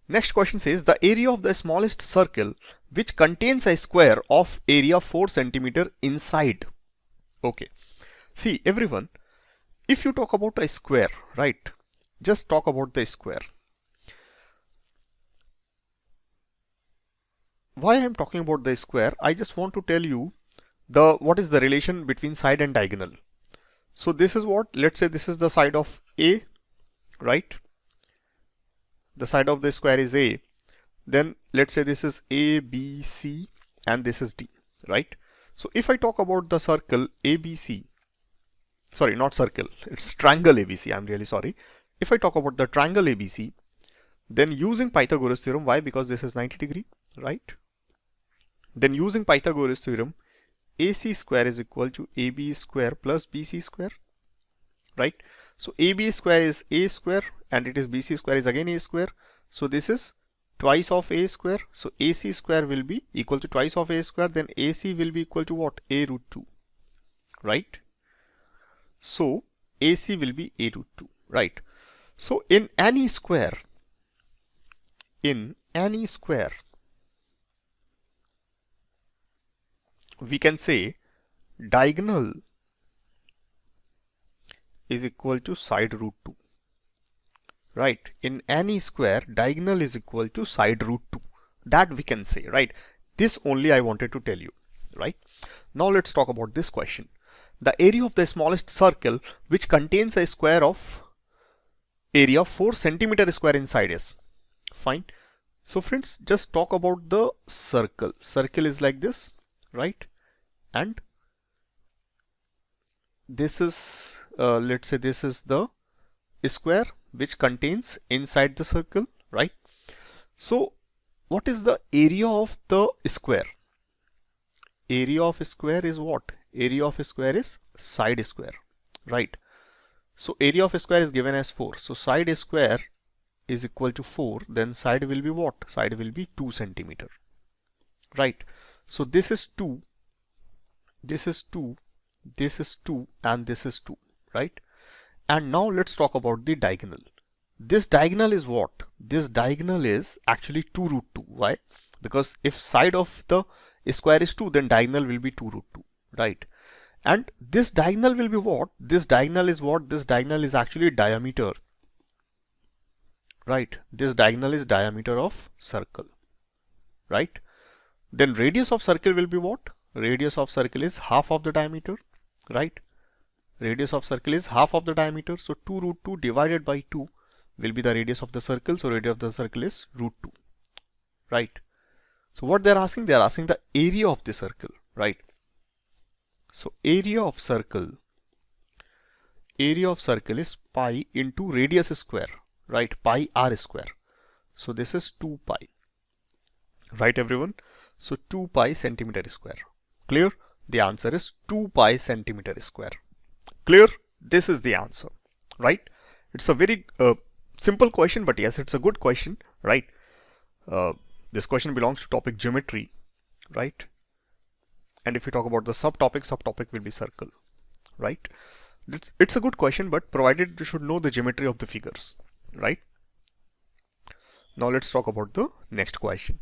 Next question says the area of the smallest circle which contains a square of area 4 centimeter inside. Okay. See everyone, if you talk about a square, right? Just talk about the square. Why I am talking about the square? I just want to tell you what is the relation between side and diagonal. So this is what, let's say this is the side of A, right? The side of the square is A. Then let's say this is A, B, C, and this is D, right? So if I talk about the circle ABC, sorry, not circle, it's triangle ABC, I'm really sorry. If I talk about the triangle ABC, then using Pythagoras theorem, why? Because this is 90 degree, right? Then using Pythagoras theorem, AC square is equal to AB square plus BC square, right? So AB square is A square and it is BC square is again A square. So this is twice of A square. So AC square will be equal to twice of A square. Then AC will be equal to what? A root 2, right? So AC will be A root 2, right? So in any square, we can say diagonal is equal to side root 2, right? In any square, diagonal is equal to side root 2. That we can say, right? This only I wanted to tell you, right? Now let's talk about this question. The area of the smallest circle which contains a square of area 4 centimeter square inside is. Fine. So friends, just talk about the circle. Circle is like this, right? And this is, let's say this is the square which contains inside the circle, right? So what is the area of the square? Area of square is what? Area of square is side square, right? So area of square is given as 4. So side square is equal to 4. Then side will be what? Side will be 2 centimeter, right? So this is 2. This is 2, this is 2, and this is 2, right? And now let's talk about the diagonal. This diagonal is what? This diagonal is actually 2 root 2. Why? Because if side of the square is 2, then diagonal will be 2 root 2, right? And this diagonal will be what? This diagonal is what? This diagonal is actually diameter, right? This diagonal is diameter of circle, right? Then radius of circle will be what? Radius of circle is half of the diameter, right? Radius of circle is half of the diameter. So 2 root 2 divided by 2 will be the radius of the circle. So radius of the circle is root 2, right? So what they're asking? They're asking the area of the circle, right? So area of circle is pi into radius square, right? Pi r square. So this is 2 pi, right everyone? So 2 pi centimeter square. Clear? The answer is 2 pi centimeter square. Clear? This is the answer, right? It's a very simple question, but yes, it's a good question, right? This question belongs to topic geometry, right? And if we talk about the subtopic will be circle, right? It's a good question, but provided you should know the geometry of the figures, right? Now let's talk about the next question.